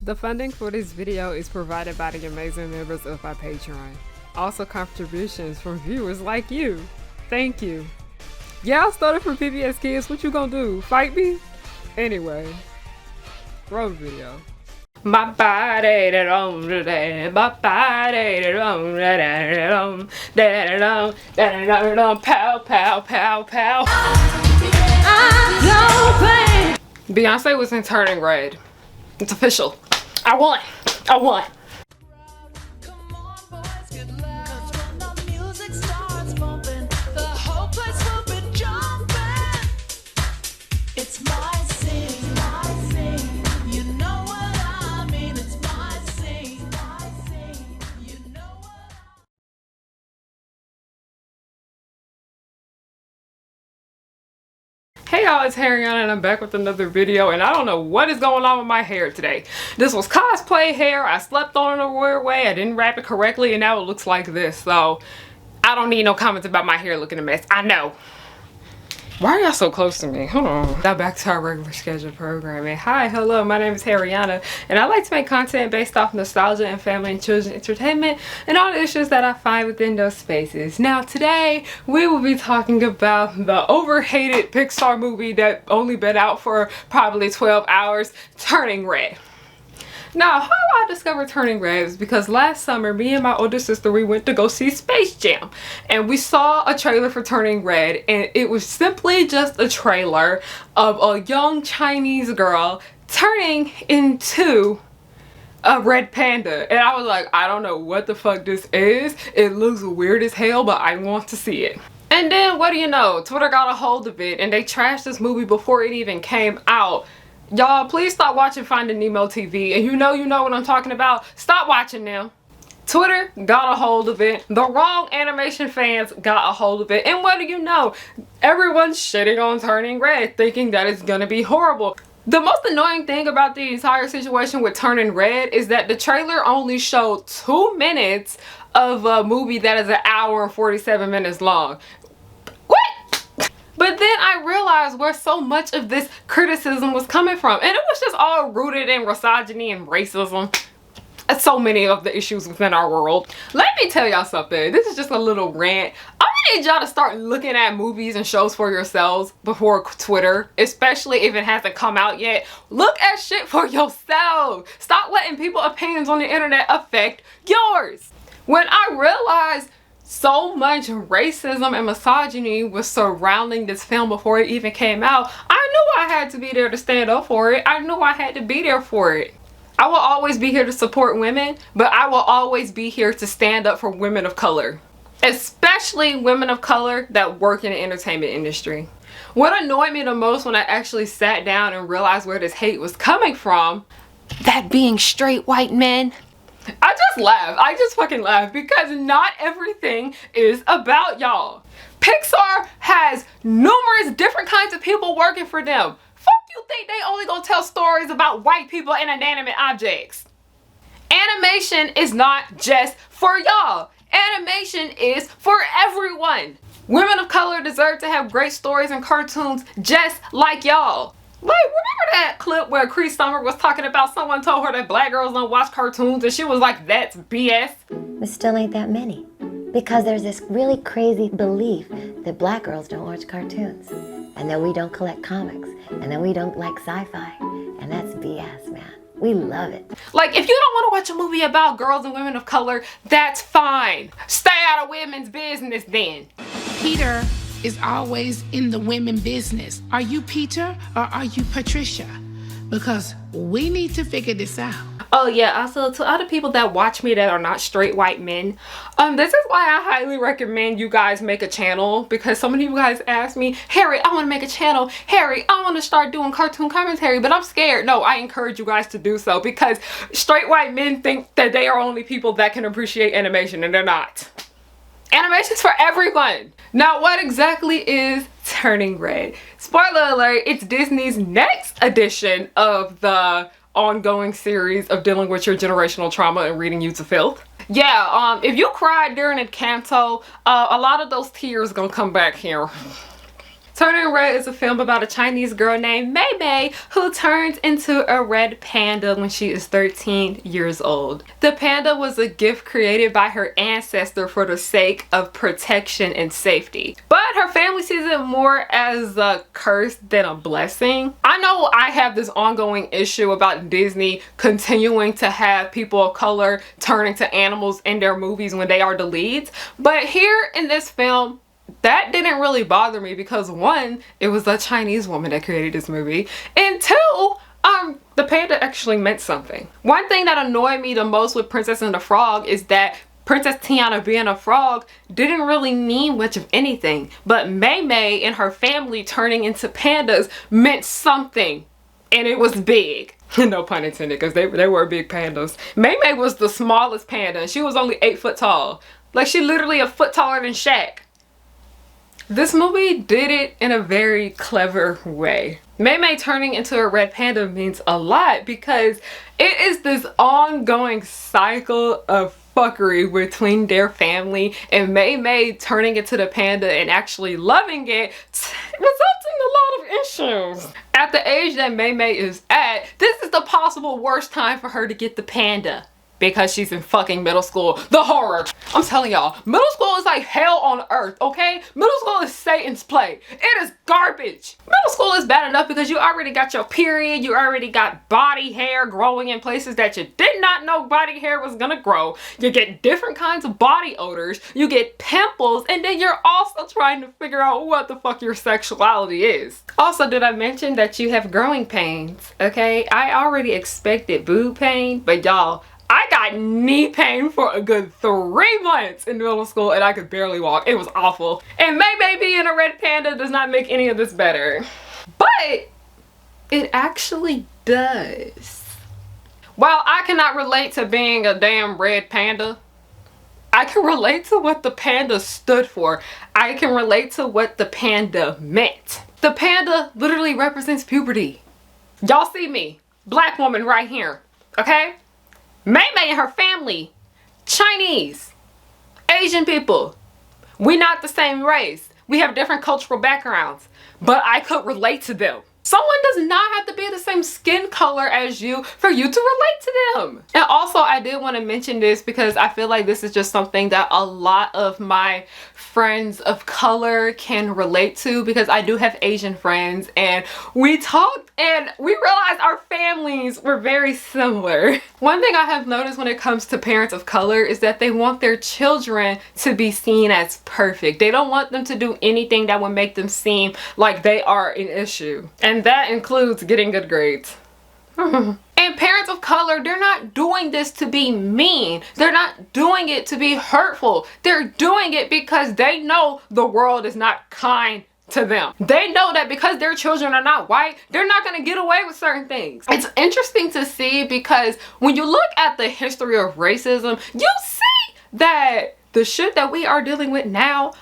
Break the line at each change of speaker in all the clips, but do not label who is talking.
The funding for this video is provided by the amazing members of our Patreon. Also contributions from viewers like you. Thank you. Yeah, I started from PBS Kids. What you gonna do? Fight me? Anyway, roll the video. My body that on today, my body that on that pow pow pow pow. Beyonce was in Turning Red. It's official. I won. I won. Hey y'all, it's Harriyanna and I'm back with another video, and I don't know what is going on with my hair today. This was cosplay hair. I slept on it a weird way. I didn't wrap it correctly and now it looks like this. So I don't need no comments about my hair looking a mess. I know. Why are y'all so close to me? Hold on. Now back to our regular scheduled programming. Hi, hello, my name is Harriyanna and I like to make content based off nostalgia and family and children entertainment and all the issues that I find within those spaces. Now today we will be talking about the overhated Pixar movie that only been out for probably 12 hours, Turning Red. Now, how I discovered Turning Red is because last summer, me and my older sister, we went to go see Space Jam. And we saw a trailer for Turning Red, and it was simply just a trailer of a young Chinese girl turning into a red panda. And I was like, I don't know what the fuck this is. It looks weird as hell, but I want to see it. And then, what do you know? Twitter got a hold of it, and they trashed this movie before it even came out. Y'all, please stop watching Finding Nemo TV, and you know what I'm talking about. Stop watching them. Twitter got a hold of it. The wrong animation fans got a hold of it. And what do you know? Everyone's shitting on Turning Red, thinking that it's gonna be horrible. The most annoying thing about the entire situation with Turning Red is that the trailer only showed 2 minutes of a movie that is 1 hour and 47 minutes long. But then I realized where so much of this criticism was coming from. And it was just all rooted in misogyny and racism. And so many of the issues within our world. Let me tell y'all something. This is just a little rant. I'm gonna need y'all to start looking at movies and shows for yourselves before Twitter. Especially if it hasn't come out yet. Look at shit for yourself. Stop letting people's opinions on the internet affect yours. When I realized so much racism and misogyny was surrounding this film before it even came out, I knew I had to be there to stand up for it. I knew I had to be there for it. I will always be here to support women, but I will always be here to stand up for women of color. Especially women of color that work in the entertainment industry. What annoyed me the most when I actually sat down and realized where this hate was coming from, that being straight white men, I just laughed. I just fucking laughed because not everything is about y'all. Pixar has numerous different kinds of people working for them. Fuck you think they only gonna tell stories about white people and inanimate objects? Animation is not just for y'all. Animation is for everyone. Women of color deserve to have great stories and cartoons just like y'all. Like, remember that clip where Cree Summer was talking about someone told her that black girls don't watch cartoons and she was like, that's BS?
There still ain't that many. Because there's this really crazy belief that black girls don't watch cartoons. And that we don't collect comics. And that we don't like sci-fi. And that's BS, man. We love it.
Like, if you don't want to watch a movie about girls and women of color, that's fine. Stay out of women's business then.
Peter is always in the women business. Are you Peter or are you Patricia? Because we need to figure this out.
Oh yeah, also to other people that watch me that are not straight white men, this is why I highly recommend you guys make a channel, because so many of you guys ask me, Harry, I want to make a channel. Harry, I want to start doing cartoon commentary, but I'm scared. No, I encourage you guys to do so because straight white men think that they are only people that can appreciate animation, and they're not. Animation's for everyone. Now, what exactly is Turning Red? Spoiler alert, it's Disney's next edition of the ongoing series of dealing with your generational trauma and reading you to filth. Yeah, if you cried during Encanto, a lot of those tears gonna come back here. Turning Red is a film about a Chinese girl named Mei Mei who turns into a red panda when she is 13 years old. The panda was a gift created by her ancestor for the sake of protection and safety. But her family sees it more as a curse than a blessing. I know I have this ongoing issue about Disney continuing to have people of color turn into animals in their movies when they are the leads. But here in this film, that didn't really bother me because one, it was a Chinese woman that created this movie, and two, the panda actually meant something. One thing that annoyed me the most with Princess and the Frog is that Princess Tiana being a frog didn't really mean much of anything, but Mei Mei and her family turning into pandas meant something, and it was big. No pun intended, because they were big pandas. Mei Mei was the smallest panda, and she was only 8 foot tall. Like, she literally a foot taller than Shaq. This movie did it in a very clever way. Mei Mei turning into a red panda means a lot because it is this ongoing cycle of fuckery between their family, and Mei Mei turning into the panda and actually loving it results in a lot of issues. At the age that Mei Mei is at, this is the possible worst time for her to get the panda. Because she's in fucking middle school. The horror. I'm telling y'all, middle school is like hell on earth, okay? Middle school is Satan's play. It is garbage. Middle school is bad enough because you already got your period. You already got body hair growing in places that you did not know body hair was gonna grow. You get different kinds of body odors. You get pimples. And then you're also trying to figure out what the fuck your sexuality is. Also, did I mention that you have growing pains? Okay, I already expected boob pain, but y'all, I got knee pain for a good 3 months in middle school and I could barely walk. It was awful. And Mei Mei being a red panda does not make any of this better. But it actually does. While I cannot relate to being a damn red panda, I can relate to what the panda stood for. I can relate to what the panda meant. The panda literally represents puberty. Y'all see me, black woman right here, okay? Mei Mei and her family, Chinese, Asian people. We not the same race. We have different cultural backgrounds, but I could relate to them. Someone does not have to be the same skin color as you for you to relate to them. And also, I did want to mention this because I feel like this is just something that a lot of my friends of color can relate to, because I do have Asian friends and we talked and we realized our families were very similar. One thing I have noticed when it comes to parents of color is that they want their children to be seen as perfect. They don't want them to do anything that would make them seem like they are an issue. And that includes getting good grades. And parents of color, they're not doing this to be mean. They're not doing it to be hurtful. They're doing it because they know the world is not kind to them. They know that because their children are not white, they're not going to get away with certain things. It's interesting to see because when you look at the history of racism, you see that the shit that we are dealing with now,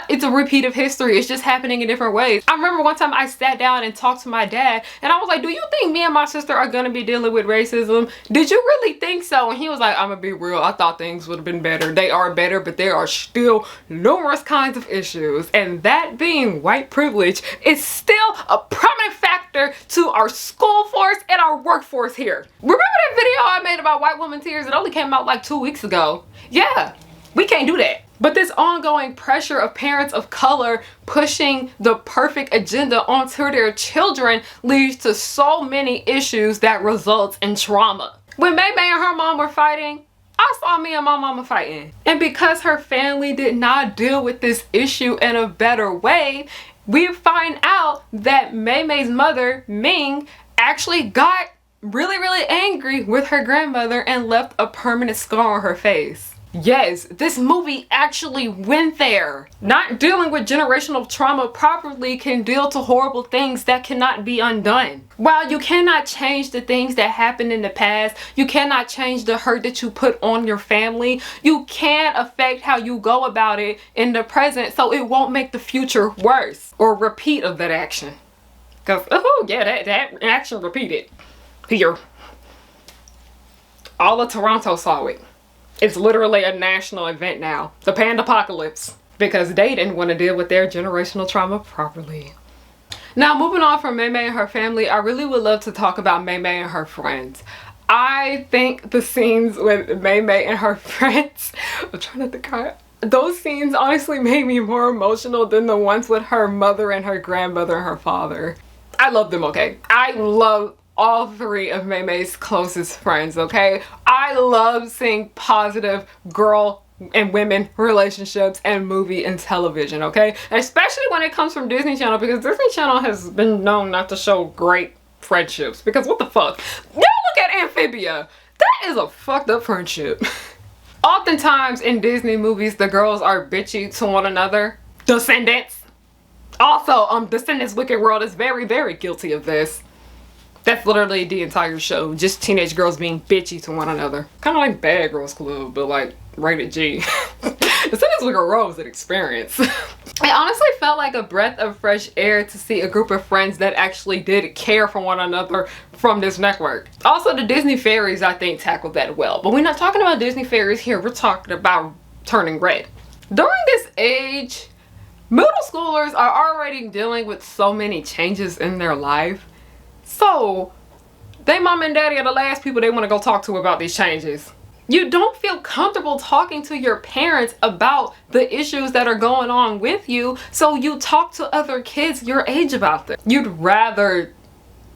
it's a repeat of history. It's just happening in different ways. I remember one time I sat down and talked to my dad and I was like, do you think me and my sister are gonna be dealing with racism? Did you really think so? And he was like, I'm gonna be real, I thought things would have been better. They are better, but there are still numerous kinds of issues. And that being white privilege is still a prominent factor to our school force and our workforce here. Remember that video I made about white woman tears? It only came out like 2 weeks ago. Yeah. We can't do that. But this ongoing pressure of parents of color pushing the perfect agenda onto their children leads to so many issues that results in trauma. When Mei Mei and her mom were fighting, I saw me and my mama fighting. And because her family did not deal with this issue in a better way, we find out that Mei Mei's mother, Ming, actually got really angry with her grandmother and left a permanent scar on her face. Yes, this movie actually went there. Not dealing with generational trauma properly can deal to horrible things that cannot be undone. While you cannot change the things that happened in the past, you cannot change the hurt that you put on your family, you can affect how you go about it in the present so it won't make the future worse or repeat of that action. Because, oh yeah, that action repeated. Here. All of Toronto saw it. It's literally a national event now. The panda apocalypse. Because they didn't want to deal with their generational trauma properly. Now, moving on from May May and her family, I really would love to talk about May May and her friends. I think the scenes with May May and her friends, I'm trying not to cry. Those scenes honestly made me more emotional than the ones with her mother and her grandmother and her father. I love them, okay? I love all three of May May's closest friends, okay? I love seeing positive girl and women relationships and movie and television, okay? Especially when it comes from Disney Channel, because Disney Channel has been known not to show great friendships. Because what the fuck? Y'all look at Amphibia. That is a fucked up friendship. Oftentimes in Disney movies, the girls are bitchy to one another. Descendants. Also, Descendants Wicked World is very, very guilty of this. That's literally the entire show. Just teenage girls being bitchy to one another. Kind of like Bad Girls Club, but like rated G. Descendants Wicked World was an experience. It honestly felt like a breath of fresh air to see a group of friends that actually did care for one another from this network. Also, the Disney fairies, I think, tackled that well. But we're not talking about Disney fairies here. We're talking about Turning Red. During this age, middle schoolers are already dealing with so many changes in their life. So, they mom and daddy are the last people they want to go talk to about these changes. You don't feel comfortable talking to your parents about the issues that are going on with you, so you talk to other kids your age about them. You'd rather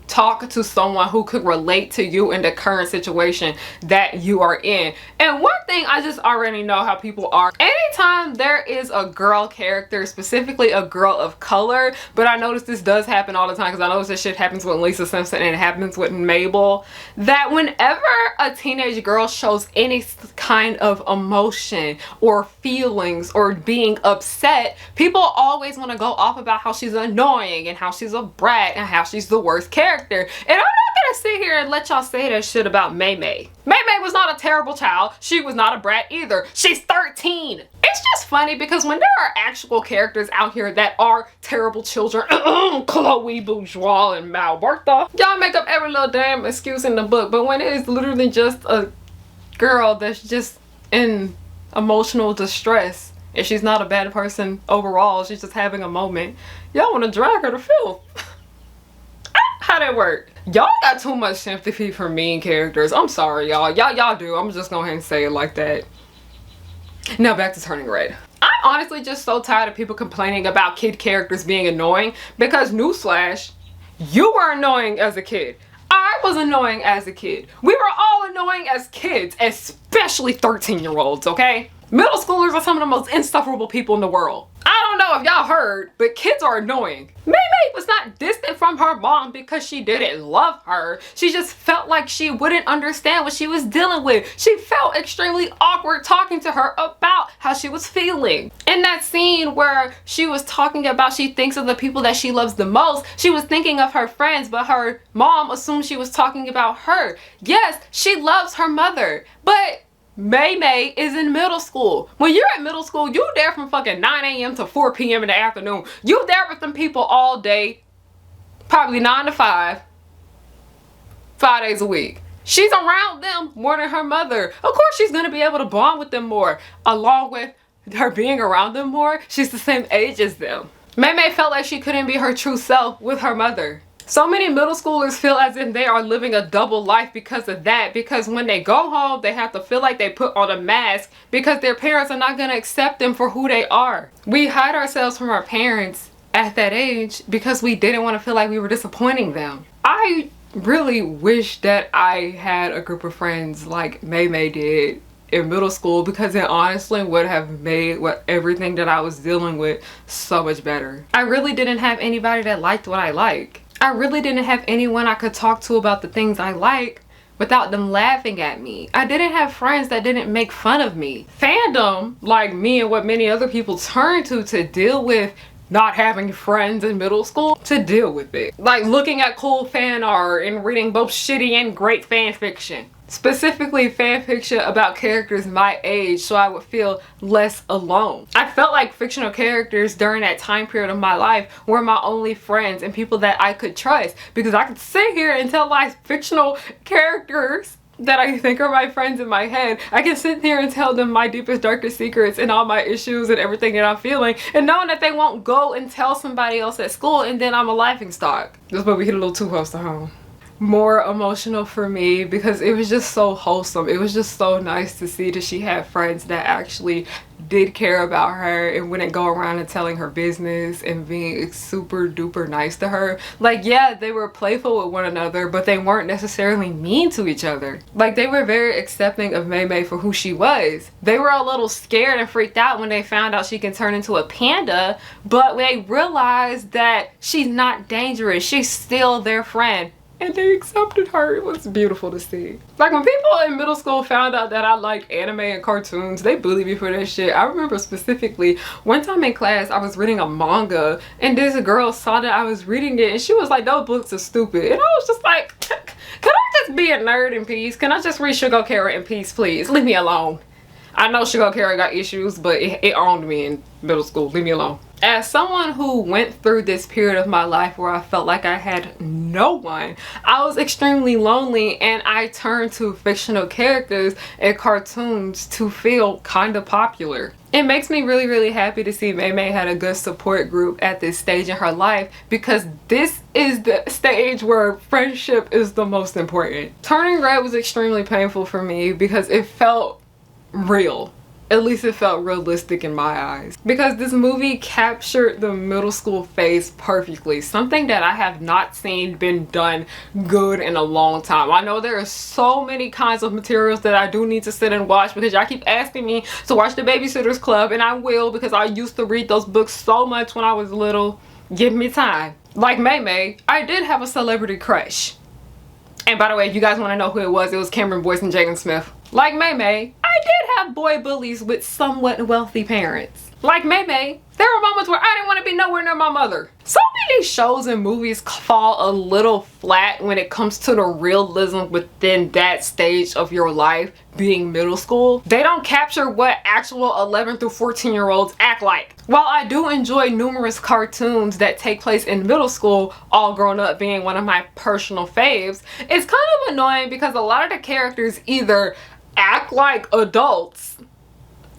talk to someone who could relate to you in the current situation that you are in. And one thing I just already know how people are. Anytime there is a girl character, specifically a girl of color, but I notice this does happen all the time because I notice this shit happens with Lisa Simpson and it happens with Mabel, that whenever a teenage girl shows any kind of emotion or feelings or being upset, people always want to go off about how she's annoying and how she's a brat and how she's the worst character. And I'm not gonna sit here and let y'all say that shit about May May. May May was not a terrible child. She was not a brat either. She's 13. It's just funny because when there are actual characters out here that are terrible children, Chloe, Bourgeois, and Malberta, y'all make up every little damn excuse in the book. But when it is literally just a girl that's just in emotional distress and she's not a bad person overall, she's just having a moment, y'all want to drag her to filth. How that work? Y'all got too much sympathy for mean characters. I'm sorry, y'all. Y'all do. I'm just going ahead and say it like that. Now back to Turning Red. I'm honestly just so tired of people complaining about kid characters being annoying because newsflash, you were annoying as a kid. I was annoying as a kid. We were all annoying as kids, especially 13-year-olds, okay? Middle schoolers are some of the most insufferable people in the world. I don't know if y'all heard, but kids are annoying. May May was not distant from her mom because she didn't love her. She just felt like she wouldn't understand what she was dealing with. She felt extremely awkward talking to her about how she was feeling. In that scene where she was talking about she thinks of the people that she loves the most, she was thinking of her friends, but her mom assumed she was talking about her. Yes, she loves her mother, but May May is in middle school. When you're at middle school, you there from fucking 9 a.m. to 4 p.m. in the afternoon. You there with them people all day, probably 9 to 5, 5 days a week. She's around them more than her mother. Of course she's going to be able to bond with them more. Along with her being around them more, she's the same age as them. May May felt like she couldn't be her true self with her mother. So many middle schoolers feel as if they are living a double life because of that. Because when they go home, they have to feel like they put on a mask because their parents are not going to accept them for who they are. We hide ourselves from our parents at that age because we didn't want to feel like we were disappointing them. I really wish that I had a group of friends like May May did in middle school because it honestly would have made everything that I was dealing with so much better. I really didn't have anybody that liked what I like. I really didn't have anyone I could talk to about the things I like without them laughing at me. I didn't have friends that didn't make fun of me. Fandom, like me and what many other people turn to deal with not having friends in middle school, to deal with it. Like looking at cool fan art and reading both shitty and great fan fiction. Specifically fan fiction about characters my age so I would feel less alone. I felt like fictional characters during that time period of my life were my only friends and people that I could trust because I could sit here and tell my fictional characters that I think are my friends in my head. I can sit here and tell them my deepest, darkest secrets and all my issues and everything that I'm feeling, and knowing that they won't go and tell somebody else at school, and then I'm a laughingstock. This movie hit a little too close to home. More emotional for me because it was just so wholesome. It was just so nice to see that she had friends that actually did care about her and wouldn't go around and telling her business and being super duper nice to her. Like, yeah, they were playful with one another, but they weren't necessarily mean to each other. Like, they were very accepting of Mei Mei for who she was. They were a little scared and freaked out when they found out she can turn into a panda, but they realized that she's not dangerous. She's still their friend. And they accepted her. It was beautiful to see. Like, when people in middle school found out that I like anime and cartoons, they bullied me for that shit. I remember specifically one time in class I was reading a manga and this girl saw that I was reading it and she was like, those books are stupid. And I was just like, can I just be a nerd in peace? Can I just read Sugar Carrot in peace, please? Leave me alone. I know Sugar Carrot got issues, but it owned me in middle school. Leave me alone. As someone who went through this period of my life where I felt like I had no one, I was extremely lonely, and I turned to fictional characters and cartoons to feel kind of popular. It makes me really, really happy to see Mei Mei had a good support group at this stage in her life, because this is the stage where friendship is the most important. Turning red was extremely painful for me because it felt real. At least it felt realistic in my eyes, because this movie captured the middle school phase perfectly. Something that I have not seen been done good in a long time. I know there are so many kinds of materials that I do need to sit and watch, because y'all keep asking me to watch The Babysitter's Club, and I will, because I used to read those books so much when I was little. Give me time. Like Mei Mei, I did have a celebrity crush. And by the way, if you guys want to know who it was Cameron Boyce and Jaden Smith. Like Mei Mei, I did have boy bullies with somewhat wealthy parents. Like Mei Mei, there were moments where I didn't want to be nowhere near my mother. So many shows and movies fall a little flat when it comes to the realism within that stage of your life, being middle school. They don't capture what actual 11 through 14-year-olds act like. While I do enjoy numerous cartoons that take place in middle school, All Grown Up being one of my personal faves, it's kind of annoying because a lot of the characters either act like adults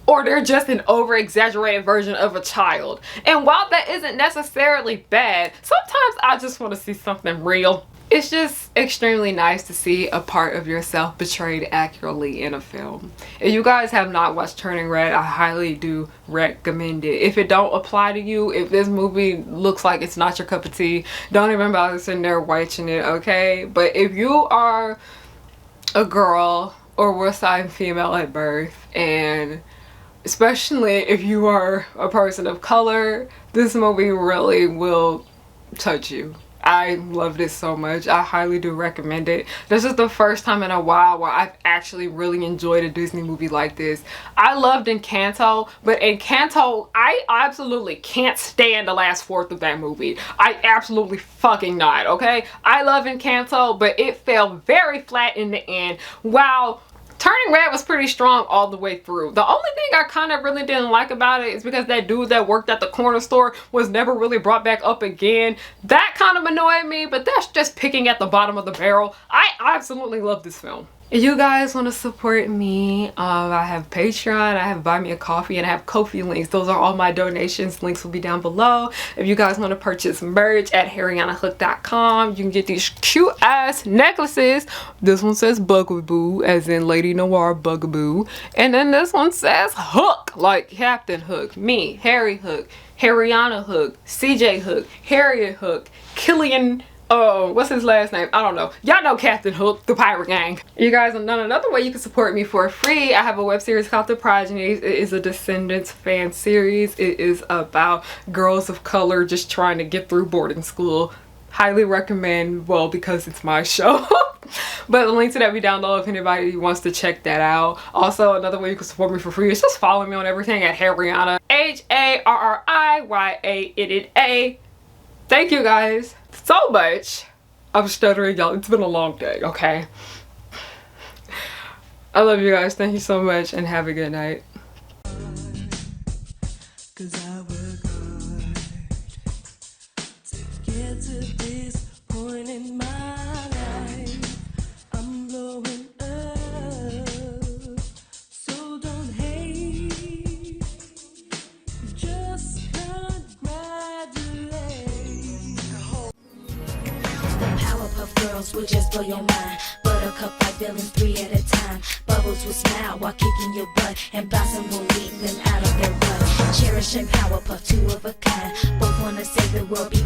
or they're just an over-exaggerated version of a child. And while that isn't necessarily bad, sometimes I just want to see something real. It's just extremely nice to see a part of yourself portrayed accurately in a film. If you guys have not watched Turning Red, I highly do recommend it. If it don't apply to you, if this movie looks like it's not your cup of tea, don't even bother sitting there watching it, okay? But if you are a girl or were assigned female at birth, and especially if you are a person of color, this movie really will touch you. I love this so much. I highly do recommend it. This is the first time in a while where I've actually really enjoyed a Disney movie like this. I loved Encanto, but Encanto, I absolutely can't stand the last fourth of that movie. I absolutely fucking not, okay? I love Encanto, but it fell very flat in the end. While Turning Red was pretty strong all the way through. The only thing I kind of really didn't like about it is because that dude that worked at the corner store was never really brought back up again. That kind of annoyed me, but that's just picking at the bottom of the barrel. I absolutely love this film. If you guys want to support me, I have Patreon, I have Buy Me a Coffee, and I have Ko-fi links. Those are all my donations. Links will be down below. If you guys want to purchase merch at harriyannahook.com, you can get these cute ass necklaces. This one says Bugaboo, as in Lady Noir Bugaboo. And then this one says Hook, like Captain Hook, me, Harry Hook, Harriyanna Hook, CJ Hook, Harriet Hook, Killian. Oh, what's his last name? I don't know. Y'all know Captain Hook, the pirate gang. You guys know another way you can support me for free. I have a web series called The Progenies. It is a Descendants fan series. It is about girls of color just trying to get through boarding school. Highly recommend, well, because it's my show. But the link to that will be down below if anybody wants to check that out. Also, another way you can support me for free is just follow me on everything at Harriyanna. HARRIYANNA. Thank you guys so much. I'm stuttering, y'all. It's been a long day, okay? I love you guys. Thank you so much, and have a good night.
To this point in my life, I'm blowing up. will just blow your mind. Buttercup like villains 3 at a time. Bubbles will smile while kicking your butt, and Blossom will lead them out of their rut. Cherish and Powerpuff, 2 of a kind. Both wanna save the world.